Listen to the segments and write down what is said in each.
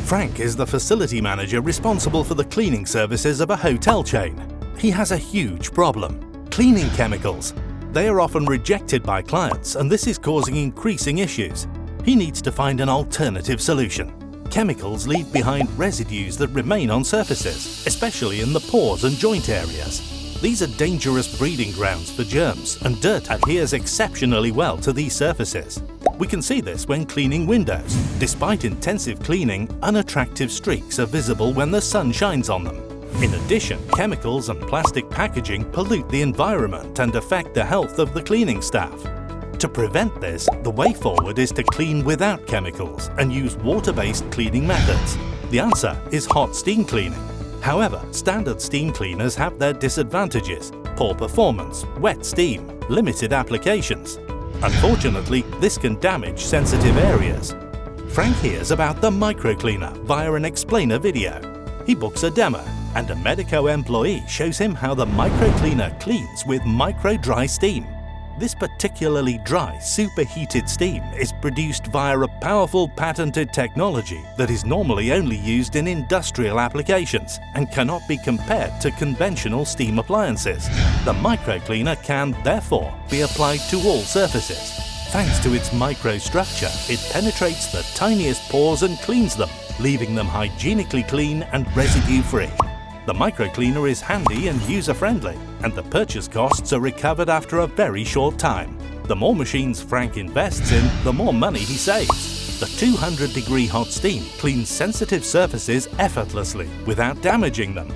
Frank is the facility manager responsible for the cleaning services of a hotel chain. He has a huge problem: cleaning chemicals. They are often rejected by clients, and this is causing increasing issues. He needs to find an alternative solution. Chemicals leave behind residues that remain on surfaces, especially in the pores and joint areas. These are dangerous breeding grounds for germs, and dirt adheres exceptionally well to these surfaces. We can see this when cleaning windows. Despite intensive cleaning, unattractive streaks are visible when the sun shines on them. In addition, chemicals and plastic packaging pollute the environment and affect the health of the cleaning staff. To prevent this, the way forward is to clean without chemicals and use water-based cleaning methods. The answer is hot steam cleaning. However, standard steam cleaners have their disadvantages: poor performance, wet steam, limited applications. Unfortunately, this can damage sensitive areas. Frank hears about the microcleaner via an explainer video. He books a demo, and a Medico employee shows him how the microcleaner cleans with micro-dry steam. This particularly dry, superheated steam is produced via a powerful patented technology that is normally only used in industrial applications and cannot be compared to conventional steam appliances. The microcleaner can, therefore, be applied to all surfaces. Thanks to its microstructure, it penetrates the tiniest pores and cleans them, leaving them hygienically clean and residue-free. The microcleaner is handy and user-friendly, and the purchase costs are recovered after a very short time. The more machines Frank invests in, the more money he saves. The 200-degree hot steam cleans sensitive surfaces effortlessly without damaging them.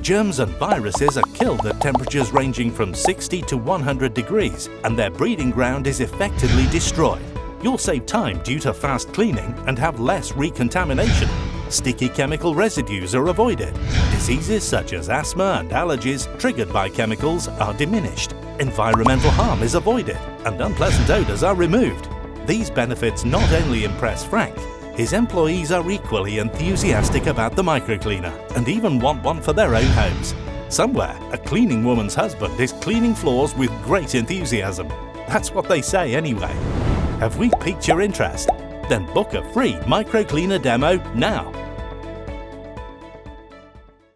Germs and viruses are killed at temperatures ranging from 60 to 100 degrees, and their breeding ground is effectively destroyed. You'll save time due to fast cleaning and have less recontamination. Sticky chemical residues are avoided. Diseases such as asthma and allergies triggered by chemicals are diminished. Environmental harm is avoided, and unpleasant odors are removed. These benefits not only impress Frank, his employees are equally enthusiastic about the microcleaner and even want one for their own homes. Somewhere, a cleaning woman's husband is cleaning floors with great enthusiasm. That's what they say anyway. Have we piqued your interest? Then book a free microcleaner demo now.